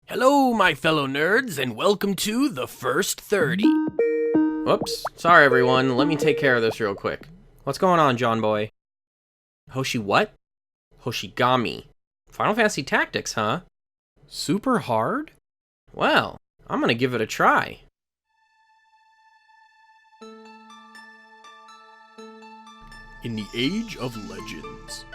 Hello, my fellow nerds, and welcome to The First 30. Whoops. Sorry, everyone. Let me take care of this real quick. What's going on, John Boy? What? Hoshigami. Final Fantasy Tactics, huh? Super hard? Well, I'm gonna give it a try. In the Age of Legends.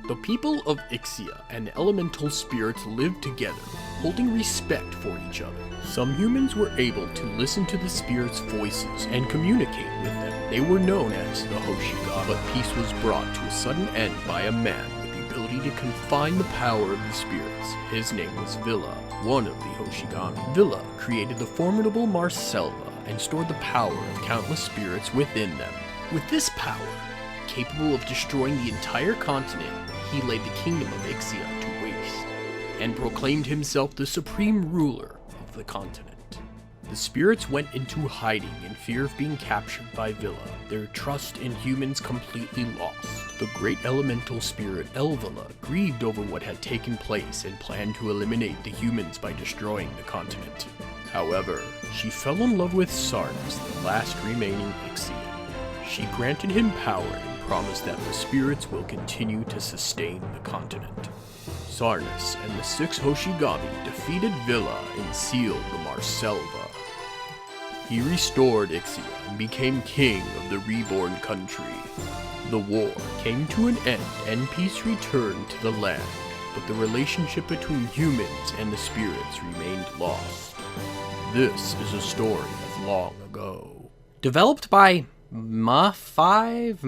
The people of Ixia and elemental spirits lived together, holding respect for each other. Some humans were able to listen to the spirits' voices and communicate with them. They were known as the Hoshigami, but peace was brought to a sudden end by a man with the ability to confine the power of the spirits. His name was Villa, one of the Hoshigami. Villa created the formidable Marselva and stored the power of countless spirits within them. With this power, capable of destroying the entire continent, he laid the kingdom of Ixia to waste, and proclaimed himself the supreme ruler of the continent. The spirits went into hiding in fear of being captured by Villa, their trust in humans completely lost. The great elemental spirit Elvala grieved over what had taken place and planned to eliminate the humans by destroying the continent. However, she fell in love with Sarnas, the last remaining Ixian. She granted him power and promised that the spirits will continue to sustain the continent. Sarnas and the 6 Hoshigami defeated Villa and sealed the Marselva. He restored Ixia and became king of the reborn country. The war came to an end and peace returned to the land, but the relationship between humans and the spirits remained lost. This is a story of long ago. Developed by Ma5?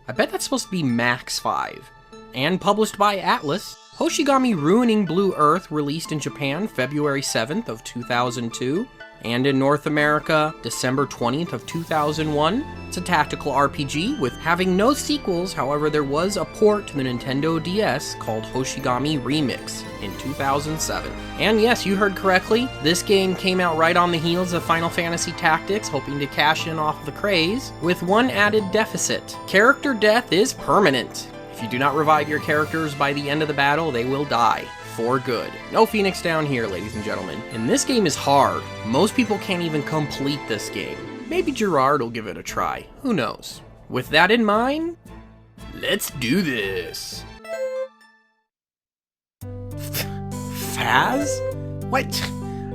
I bet that's supposed to be Max 5. And published by Atlas, Hoshigami Ruining Blue Earth released in Japan February 7th of 2002, and in North America, December 20th of 2001. It's a tactical RPG with having no sequels, however there was a port to the Nintendo DS called Hoshigami Remix in 2007. And yes, you heard correctly, this game came out right on the heels of Final Fantasy Tactics, hoping to cash in off the craze, with one added deficit. Character death is permanent. If you do not revive your characters by the end of the battle, they will die. For good. No Phoenix down here, ladies and gentlemen. And this game is hard. Most people can't even complete this game. Maybe Gerard will give it a try. Who knows? With that in mind, let's do this. Faz? What?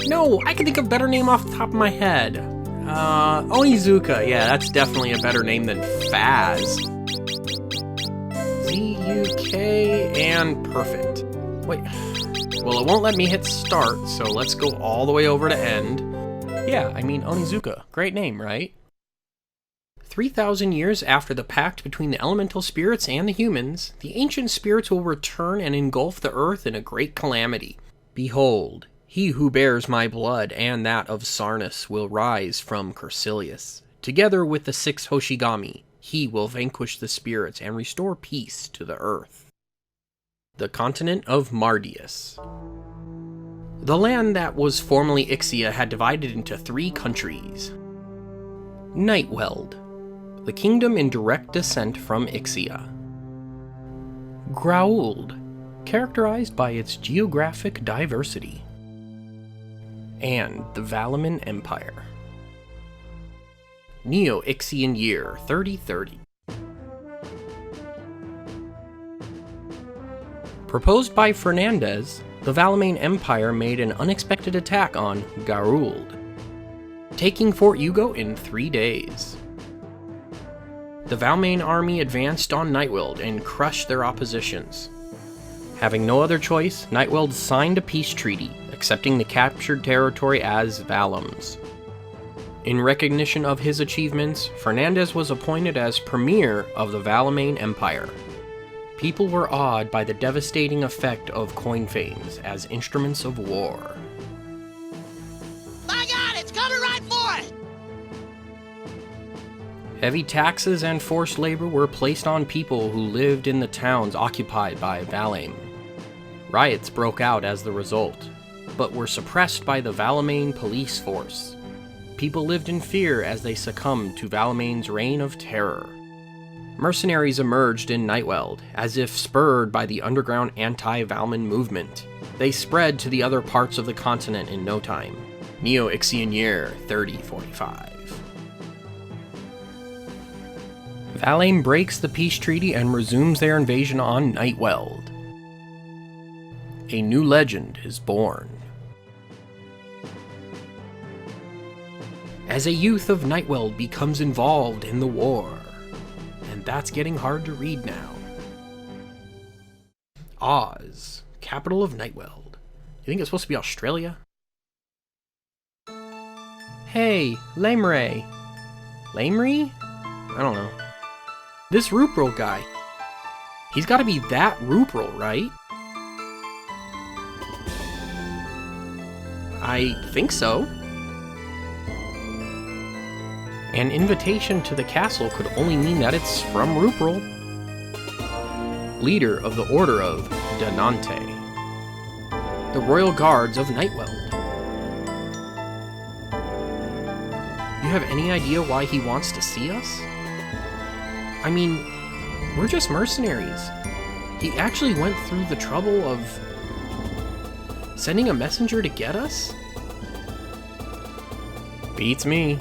No, I can think of a better name off the top of my head. Onizuka. Yeah, that's definitely a better name than Faz. Z-U-K and perfect. Wait. Well, it won't let me hit start, so let's go all the way over to end. Yeah, I mean, Onizuka. Great name, right? 3,000 years after the pact between the elemental spirits and the humans, the ancient spirits will return and engulf the earth in a great calamity. Behold, he who bears my blood and that of Sarnas will rise from Corsilius. Together with the 6 Hoshigami, he will vanquish the spirits and restore peace to the earth. The continent of Mardius. The land that was formerly Ixia had divided into 3 countries. Nightweld, the kingdom in direct descent from Ixia. Grauld, characterized by its geographic diversity. And the Valaman Empire. Neo-Ixian year 3030. Proposed by Fernandez, the Valaman Empire made an unexpected attack on Grauld, taking Fort Hugo in 3 days. The Valaman army advanced on Nightweld and crushed their oppositions. Having no other choice, Nightweld signed a peace treaty, accepting the captured territory as Valams. In recognition of his achievements, Fernandez was appointed as premier of the Valaman Empire. People were awed by the devastating effect of coin fames as instruments of war. My God, it's coming right for it! Heavy taxes and forced labor were placed on people who lived in the towns occupied by Valaman. Riots broke out as the result, but were suppressed by the Valaman police force. People lived in fear as they succumbed to Valaman's reign of terror. mercenaries emerged in Nightweld, as if spurred by the underground anti-Valman movement. They spread to the other parts of the continent in no time. Neo-Ixian Year 3045. Valheim breaks the peace treaty and resumes their invasion on Nightweld. A new legend is born. As a youth of Nightweld becomes involved in the war. And that's getting hard to read now. Aus, capital of Nightweld. You think it's supposed to be Australia? Hey, Lamray. Lamry? I don't know. This Rupril guy. He's gotta be that Rupril, right? I think so. An invitation to the castle could only mean that it's from Rupril. Leader of the Order of Danante. The Royal Guards of Nightweld. You have any idea why he wants to see us? I mean, we're just mercenaries. He actually went through the trouble of sending a messenger to get us? Beats me.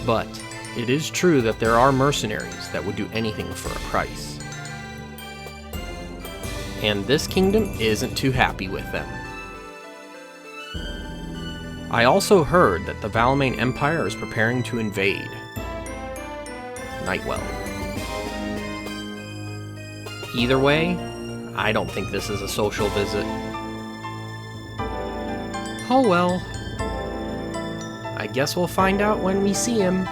But it is true that there are mercenaries that would do anything for a price. And this kingdom isn't too happy with them. I also heard that the Valmain Empire is preparing to invade Nightweld. Either way, I don't think this is a social visit. Oh well. I guess we'll find out when we see him.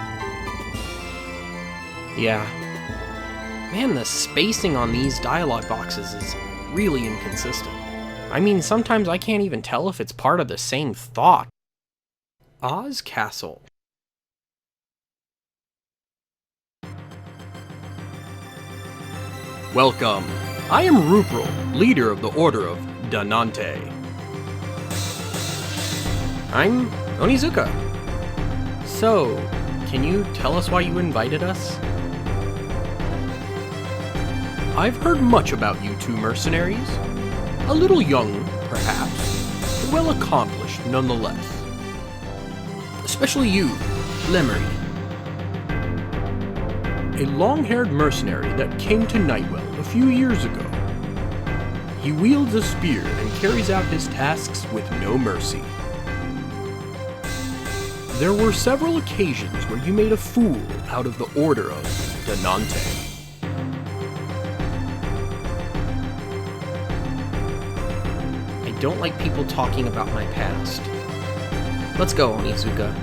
Yeah. Man, the spacing on these dialogue boxes is really inconsistent. I mean, sometimes I can't even tell if it's part of the same thought. Aus Castle. Welcome. I am Rupril, leader of the Order of Danante. I'm Onizuka. So, can you tell us why you invited us? I've heard much about you two mercenaries. A little young, perhaps, but well accomplished nonetheless. Especially you, Lemery. A long-haired mercenary that came to Nightweld a few years ago. He wields a spear and carries out his tasks with no mercy. There were several occasions where you made a fool out of the Order of Danante. I don't like people talking about my past. Let's go, Onizuka.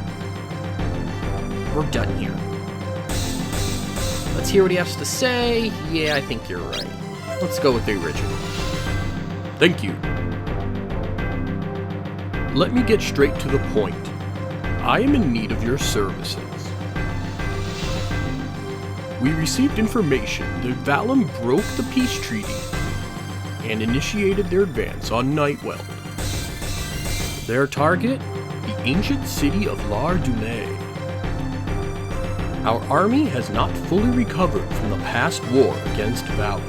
We're done here. Let's hear what he has to say. Yeah, I think you're right. Let's go with the original. Thank you. Let me get straight to the point. I am in need of your services. We received information that Valum broke the peace treaty and initiated their advance on Nightweld. Their target? The ancient city of Lar-Dulay. Our army has not fully recovered from the past war against Valley.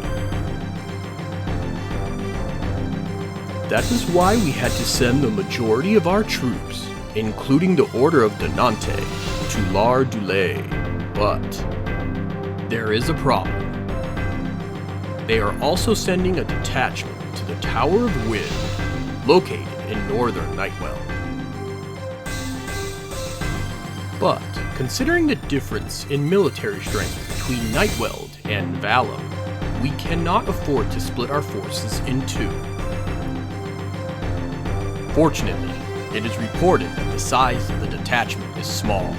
That is why we had to send the majority of our troops, including the Order of Danante, to Lar-Dulay. But there is a problem. They are also sending a detachment to the Tower of Wind, located in northern Nightweld. But considering the difference in military strength between Nightweld and Valum, we cannot afford to split our forces in two. Fortunately, it is reported that the size of the detachment is small.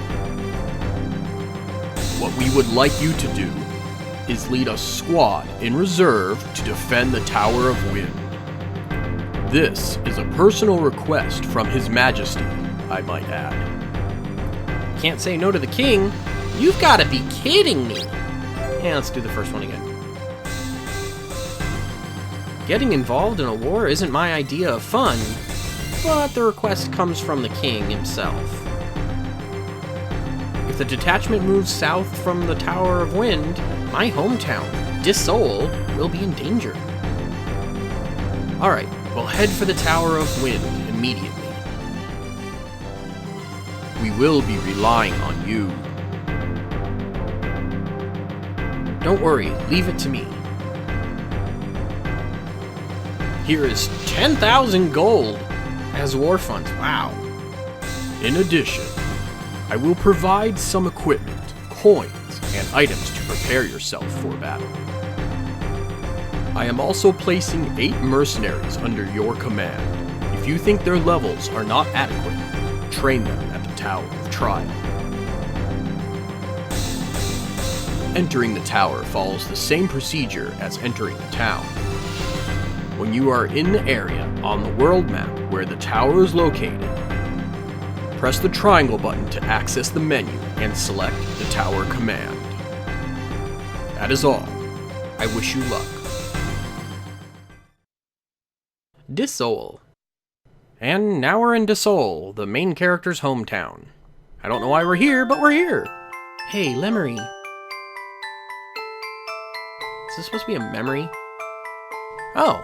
What we would like you to do is lead a squad in reserve to defend the Tower of Wind. This is a personal request from His Majesty, I might add. Can't say no to the king. You've got to be kidding me. Yeah, let's do the first one again. Getting involved in a war isn't my idea of fun, but the request comes from the king himself. If the detachment moves south from the Tower of Wind, my hometown, Disol, will be in danger. Alright, we'll head for the Tower of Wind immediately. We will be relying on you. Don't worry, leave it to me. Here is 10,000 gold as war funds. Wow. In addition, I will provide some equipment, coins, and items to prepare yourself for battle. I am also placing 8 mercenaries under your command. If you think their levels are not adequate, train them at the Tower of Trial. Entering the tower follows the same procedure as entering the town. When you are in the area on the world map where the tower is located, press the triangle button to access the menu and select the tower command. That is all. I wish you luck. Disol. And now we're in Disol, the main character's hometown. I don't know why we're here, but we're here. Hey, Lemery. Is this supposed to be a memory? Oh.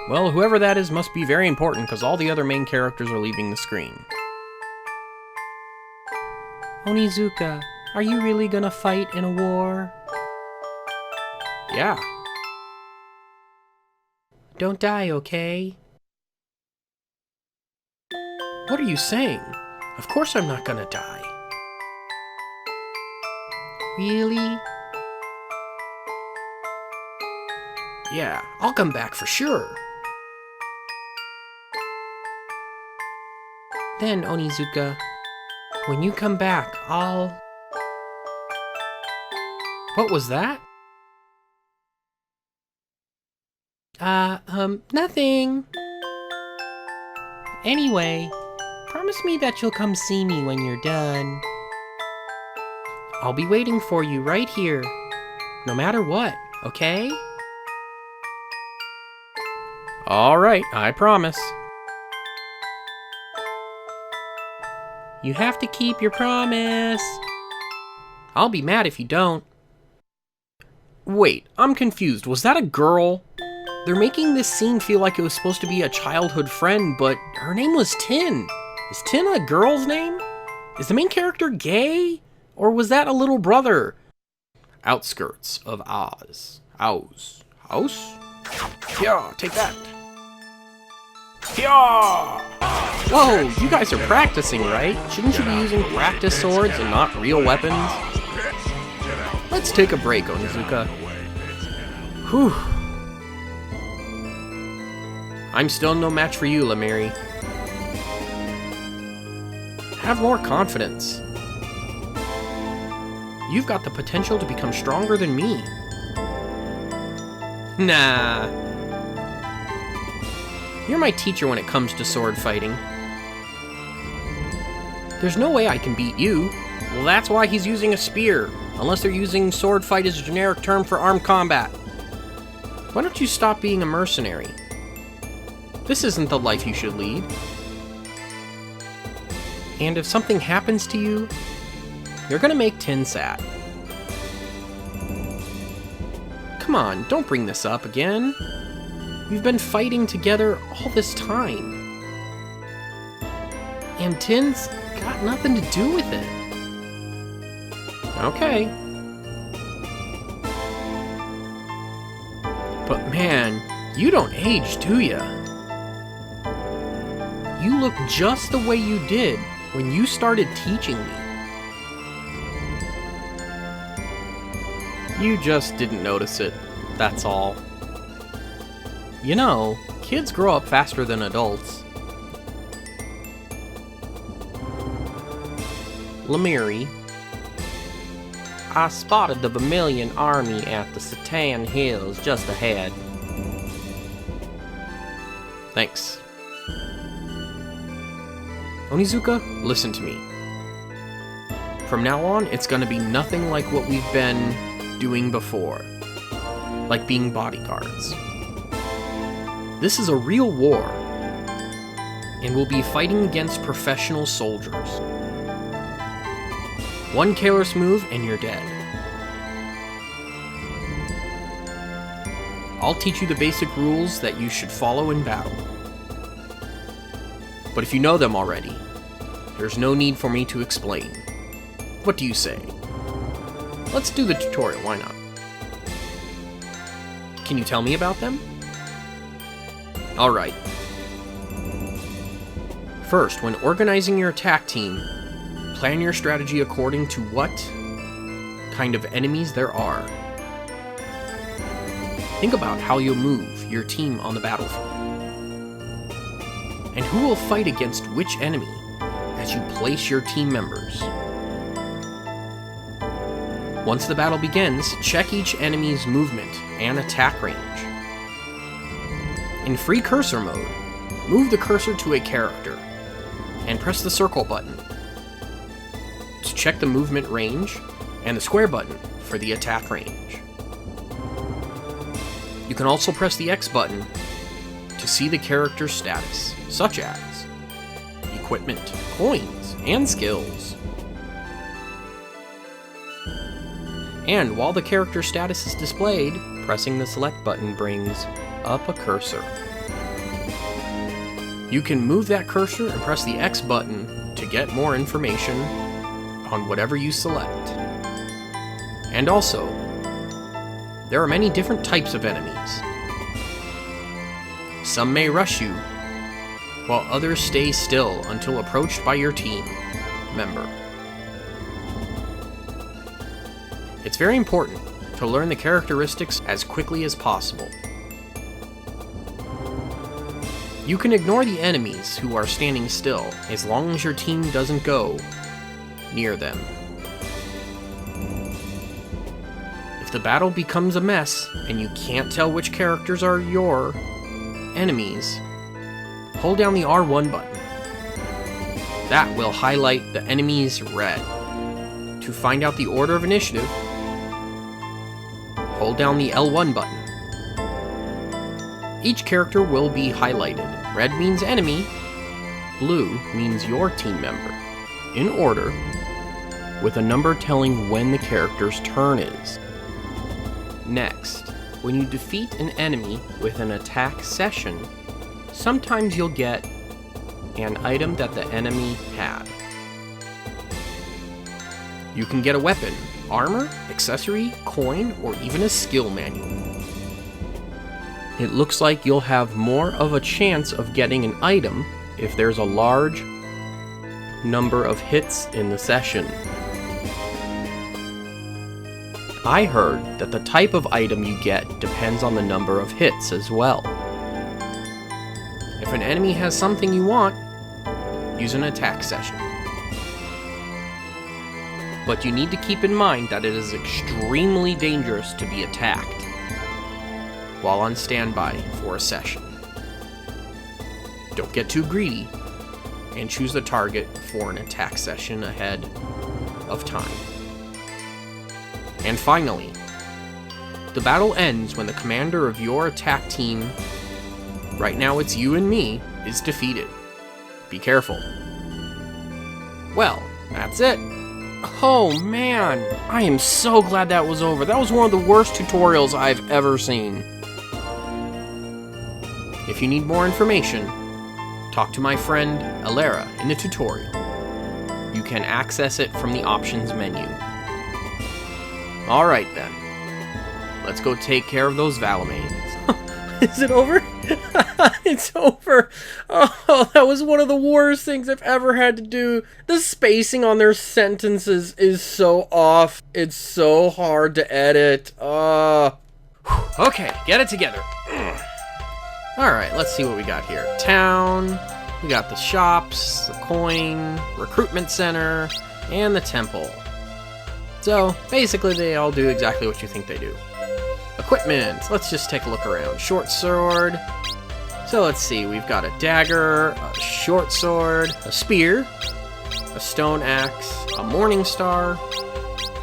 Well, whoever that is must be very important because all the other main characters are leaving the screen. Onizuka, are you really gonna fight in a war? Yeah. Don't die, okay? What are you saying? Of course I'm not gonna die. Really? Yeah, I'll come back for sure. Then, Onizuka, when you come back, I'll... What was that? Nothing. Anyway, promise me that you'll come see me when you're done. I'll be waiting for you right here, no matter what, okay? Alright, I promise. You have to keep your promise. I'll be mad if you don't. Wait, I'm confused. Was that a girl? They're making this scene feel like it was supposed to be a childhood friend, but her name was Tin. Is Tin a girl's name? Is the main character gay? Or was that a little brother? Outskirts of Aus. Aus. Aus? Yeah, take that. Yeah! Whoa, you guys are practicing, right? Shouldn't you be using practice swords and not real weapons? Let's take a break, Onizuka. Whew. I'm still no match for you, Lemery. Have more confidence. You've got the potential to become stronger than me. Nah. You're my teacher when it comes to sword fighting. There's no way I can beat you. Well, that's why he's using a spear. Unless they're using sword fight as a generic term for armed combat. Why don't you stop being a mercenary? This isn't the life you should lead. And if something happens to you, you're gonna make Tin sad. Come on, don't bring this up again. We've been fighting together all this time. And Tin's got nothing to do with it. Okay. But man, you don't age, do ya? You look just the way you did when you started teaching me. You just didn't notice it, that's all. You know, kids grow up faster than adults. Lemery. I spotted the Vermilion army at the Satan Hills just ahead. Thanks. Onizuka, listen to me. From now on, it's gonna be nothing like what we've been doing before. Like being bodyguards. This is a real war, and we'll be fighting against professional soldiers. One careless move and you're dead. I'll teach you the basic rules that you should follow in battle. But if you know them already, there's no need for me to explain. What do you say? Let's do the tutorial, why not? Can you tell me about them? Alright. First, when organizing your attack team, plan your strategy according to what kind of enemies there are. Think about how you'll move your team on the battlefield. And who will fight against which enemy as you place your team members. Once the battle begins, check each enemy's movement and attack range. In free cursor mode, move the cursor to a character and press the circle button to check the movement range and the square button for the attack range. You can also press the X button to see the character's status, such as equipment, coins, and skills. And while the character status is displayed, pressing the select button brings up a cursor. You can move that cursor and press the X button to get more information on whatever you select. And also, there are many different types of enemies. Some may rush you, while others stay still until approached by your team member. It's very important to learn the characteristics as quickly as possible. You can ignore the enemies who are standing still as long as your team doesn't go near them. If the battle becomes a mess and you can't tell which characters are your enemies, hold down the R1 button. That will highlight the enemies red. To find out the order of initiative, hold down the L1 button. Each character will be highlighted. Red means enemy, blue means your team member, in order, with a number telling when the character's turn is. Next, when you defeat an enemy with an attack session, sometimes you'll get an item that the enemy had. You can get a weapon, armor, accessory, coin, or even a skill manual. It looks like you'll have more of a chance of getting an item if there's a large number of hits in the session. I heard that the type of item you get depends on the number of hits as well. If an enemy has something you want, use an attack session. But you need to keep in mind that it is extremely dangerous to be attacked while on standby for a session. Don't get too greedy and choose the target for an attack session ahead of time. And finally, the battle ends when the commander of your attack team, right now it's you and me, is defeated. Be careful. Well, that's it. Oh man, I am so glad that was over. That was one of the worst tutorials I've ever seen. If you need more information, talk to my friend Alera in the tutorial. You can access it from the options menu. Alright then, let's go take care of those Valamains. Is it over? It's over. Oh, that was one of the worst things I've ever had to do. The spacing on their sentences is so off. It's so hard to edit. Okay, get it together. Alright, let's see what we got here. Town, we got the shops, the coin, recruitment center, and the temple. So, basically they all do exactly what you think they do. Equipment, let's just take a look around. Short sword. So let's see, we've got a dagger, a short sword, a spear, a stone axe, a morning star,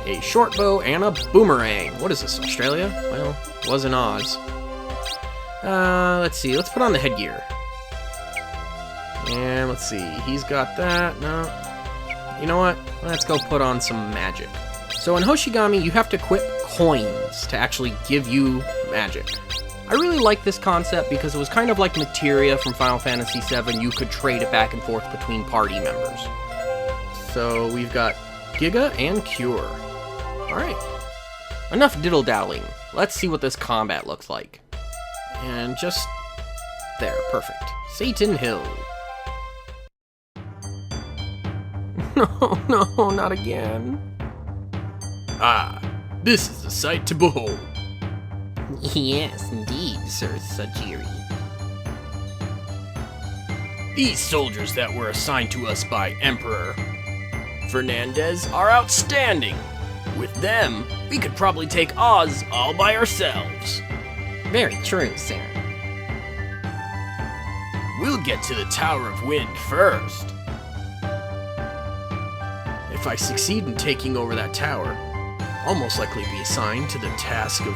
a short bow, and a boomerang. What is this, Australia? Well, it was in Oz. Let's see, let's put on the headgear. And let's see, he's got that, no. You know what? Let's go put on some magic. So in Hoshigami, you have to equip coins to actually give you magic. I really like this concept because it was kind of like materia from Final Fantasy VII. You could trade it back and forth between party members. So we've got Giga and Cure. Alright. Enough diddle-daddling. Let's see what this combat looks like. And just... there, perfect. Satan Hill. No, no, not again. Ah, this is a sight to behold. Yes, indeed, Sir Sajiri. These soldiers that were assigned to us by Emperor Fernandez are outstanding. With them, we could probably take Oz all by ourselves. Very true, sir. We'll get to the Tower of Wind first. If I succeed in taking over that tower, I'll most likely be assigned to the task of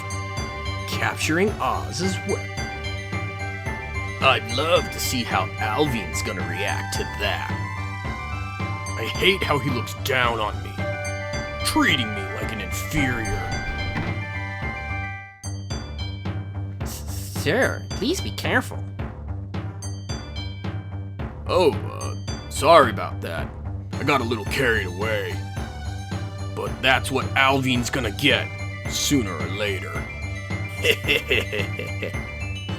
capturing Oz as well. I'd love to see how Alvin's gonna react to that. I hate how he looks down on me, treating me like an inferior. Sir, please be careful. Oh, sorry about that. I got a little carried away. But that's what Alvin's gonna get, sooner or later.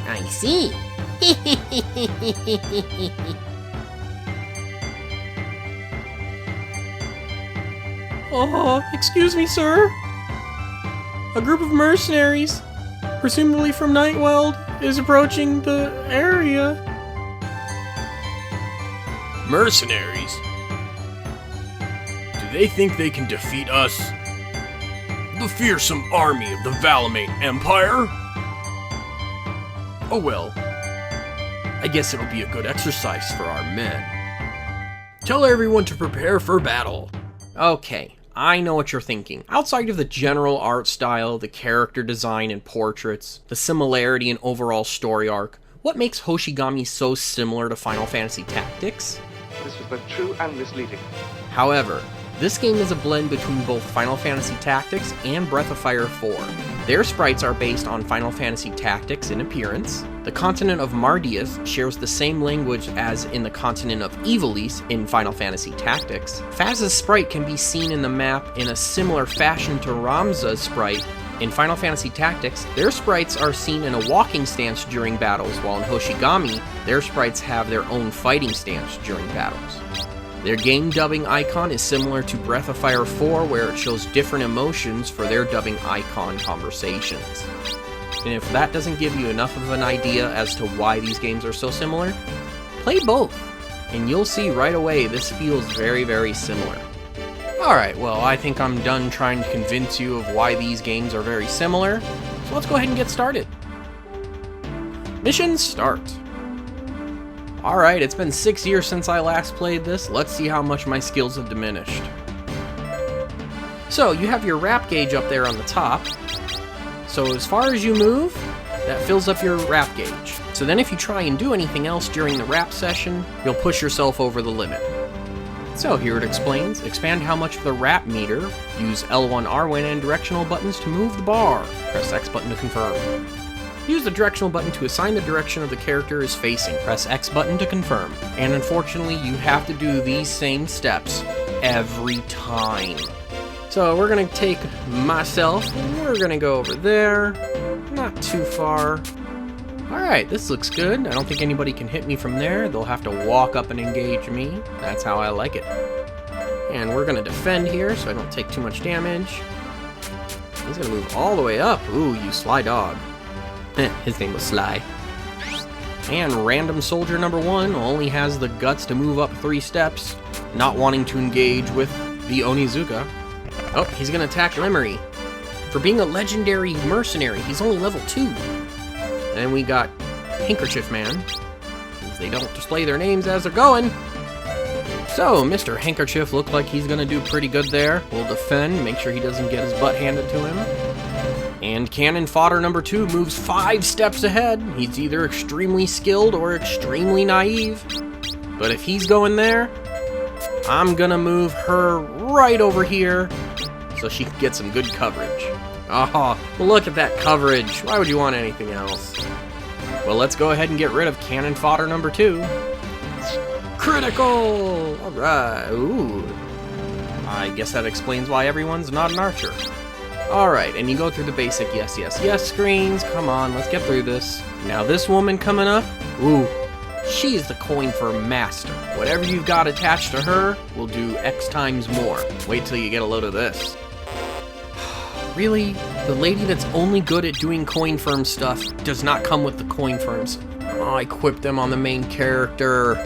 I see. Oh, excuse me, sir. A group of mercenaries, presumably from Nightweld, is approaching the area. Mercenaries? Do they think they can defeat us? The fearsome army of the Valamate Empire? Oh well. I guess it'll be a good exercise for our men. Tell everyone to prepare for battle. Okay, I know what you're thinking. Outside of the general art style, the character design and portraits, the similarity and overall story arc, what makes Hoshigami so similar to Final Fantasy Tactics? This was both true and misleading. However, this game is a blend between both Final Fantasy Tactics and Breath of Fire 4. Their sprites are based on Final Fantasy Tactics in appearance. The continent of Mardias shares the same language as in the continent of Ivalice in Final Fantasy Tactics. Faz's sprite can be seen in the map in a similar fashion to Ramza's sprite. In Final Fantasy Tactics, their sprites are seen in a walking stance during battles, while in Hoshigami, their sprites have their own fighting stance during battles. Their game dubbing icon is similar to Breath of Fire 4, where it shows different emotions for their dubbing icon conversations. And if that doesn't give you enough of an idea as to why these games are so similar, play both, and you'll see right away this feels very, very similar. Alright, well, I think I'm done trying to convince you of why these games are very similar, so let's go ahead and get started. Mission start. Alright, it's been 6 years since I last played this. Let's see how much my skills have diminished. So, you have your wrap gauge up there on the top. So as far as you move, that fills up your wrap gauge. So then if you try and do anything else during the wrap session, you'll push yourself over the limit. So here it explains, expand how much of the wrap meter, use L1, R1, and directional buttons to move the bar. Press X button to confirm. Use the directional button to assign the direction of the character is facing. Press X button to confirm. And unfortunately, you have to do these same steps every time. So we're gonna take myself, and we're gonna go over there. Not too far. Alright, this looks good. I don't think anybody can hit me from there. They'll have to walk up and engage me. That's how I like it. And we're gonna defend here so I don't take too much damage. He's gonna move all the way up. Ooh, you sly dog. His name was Sly. And random soldier number 1 only has the guts to move up 3 steps, not wanting to engage with the Onizuka. Oh, he's gonna attack Lemery. For being a legendary mercenary, he's only level 2. And we got Handkerchief Man, because they don't display their names as they're going. So, Mr. Handkerchief looked like he's gonna do pretty good there. We'll defend, make sure he doesn't get his butt handed to him. And Cannon Fodder number 2 moves 5 steps ahead. He's either extremely skilled or extremely naive. But if he's going there, I'm gonna move her right over here so she can get some good coverage. Oh, look at that coverage. Why would you want anything else? Well, let's go ahead and get rid of cannon fodder number 2. Critical! Alright, ooh. I guess that explains why everyone's not an archer. Alright, and you go through the basic yes, yes, yes screens. Come on, let's get through this. Now this woman coming up, ooh, she's the coin for master. Whatever you've got attached to her will do X times more. Wait till you get a load of this. Really? The lady that's only good at doing coin firm stuff does not come with the coin firms. Oh, I equipped them on the main character.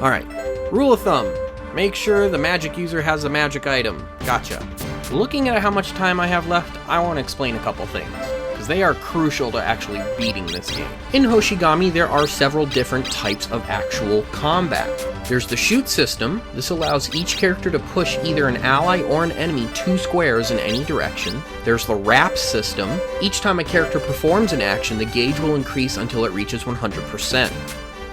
Alright, rule of thumb. Make sure the magic user has a magic item. Gotcha. Looking at how much time I have left, I want to explain a couple things, because they are crucial to actually beating this game. In Hoshigami, there are several different types of actual combat. There's the shoot system. This allows each character to push either an ally or an enemy 2 squares in any direction. There's the wrap system. Each time a character performs an action, the gauge will increase until it reaches 100%.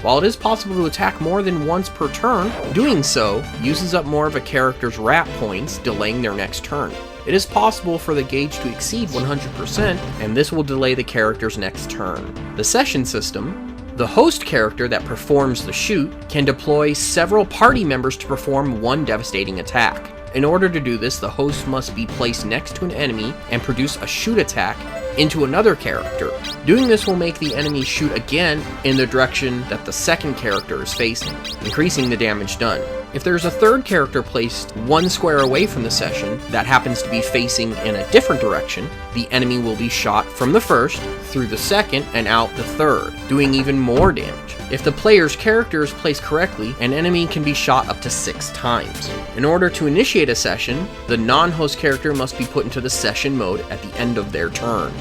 While it is possible to attack more than once per turn, doing so uses up more of a character's wrap points, delaying their next turn. It is possible for the gauge to exceed 100%, and this will delay the character's next turn. The session system. The host character that performs the shoot can deploy several party members to perform one devastating attack. In order to do this, the host must be placed next to an enemy and produce a shoot attack into another character. Doing this will make the enemy shoot again in the direction that the second character is facing, increasing the damage done. If there's a third character placed 1 square away from the session that happens to be facing in a different direction, the enemy will be shot from the first, through the second, and out the third, doing even more damage. If the player's character is placed correctly, an enemy can be shot up to 6 times. In order to initiate a session, the non-host character must be put into the session mode at the end of their turn.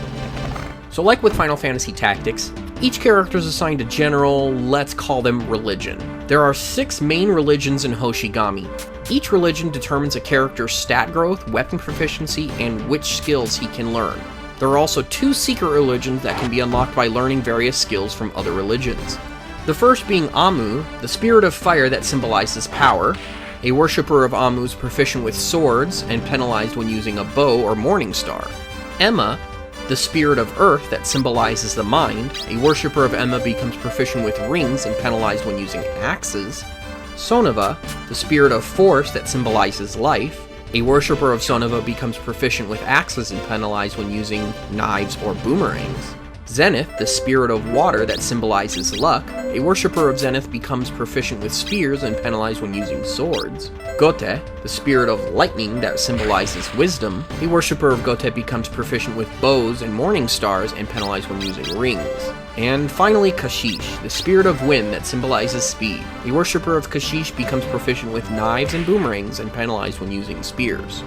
So like with Final Fantasy Tactics, each character is assigned a general, let's call them religion. There are 6 main religions in Hoshigami. Each religion determines a character's stat growth, weapon proficiency, and which skills he can learn. There are also 2 secret religions that can be unlocked by learning various skills from other religions. The first being Amu, the spirit of fire that symbolizes power. A worshipper of Amu is proficient with swords and penalized when using a bow or morning star. Emma, the spirit of earth that symbolizes the mind. A worshipper of Emma becomes proficient with rings and penalized when using axes. Sonova, the spirit of force that symbolizes life. A worshipper of Sonova becomes proficient with axes and penalized when using knives or boomerangs. Zenith, the spirit of water that symbolizes luck. A worshipper of Zenith becomes proficient with spears and penalized when using swords. Gote, the spirit of lightning that symbolizes wisdom. A worshipper of Gote becomes proficient with bows and morning stars and penalized when using rings. And finally, Kashish, the spirit of wind that symbolizes speed. A worshipper of Kashish becomes proficient with knives and boomerangs and penalized when using spears.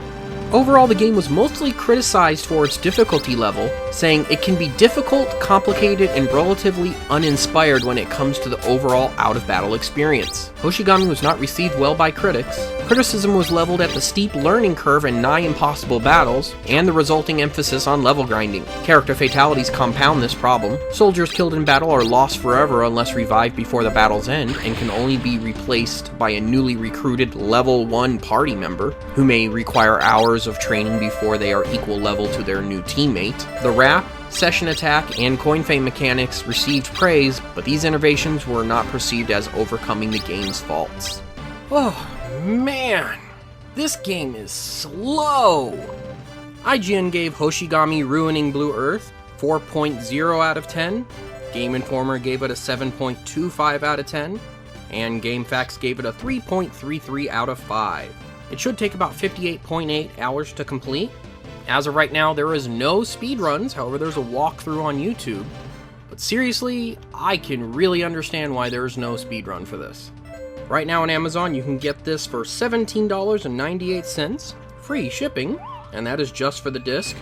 Overall, the game was mostly criticized for its difficulty level, saying it can be difficult, complicated, and relatively uninspired when it comes to the overall out-of-battle experience. Hoshigami was not received well by critics. Criticism was leveled at the steep learning curve and nigh impossible battles, and the resulting emphasis on level grinding. Character fatalities compound this problem. Soldiers killed in battle are lost forever unless revived before the battle's end, and can only be replaced by a newly recruited level 1 party member, who may require hours of training before they are equal level to their new teammate. The wrap, session attack, and coin fame mechanics received praise, but these innovations were not perceived as overcoming the game's faults. Oh man, this game is slow! IGN gave Hoshigami Ruining Blue Earth 4.0 out of 10, Game Informer gave it a 7.25 out of 10, and GameFAQs gave it a 3.33 out of 5. It should take about 58.8 hours to complete. As of right now, there is no speedruns, however there's a walkthrough on YouTube. But seriously, I can really understand why there is no speedrun for this. Right now on Amazon, you can get this for $17.98, free shipping, and that is just for the disc.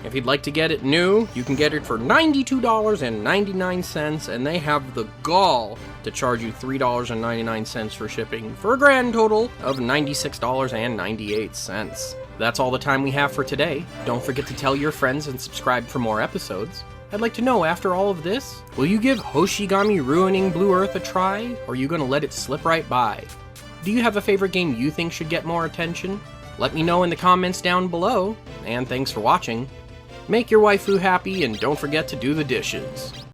If you'd like to get it new, you can get it for $92.99, and they have the gall to charge you $3.99 for shipping, for a grand total of $96.98. That's all the time we have for today. Don't forget to tell your friends and subscribe for more episodes. I'd like to know, after all of this, will you give Hoshigami Ruining Blue Earth a try, or are you gonna let it slip right by? Do you have a favorite game you think should get more attention? Let me know in the comments down below, and thanks for watching. Make your waifu happy and don't forget to do the dishes.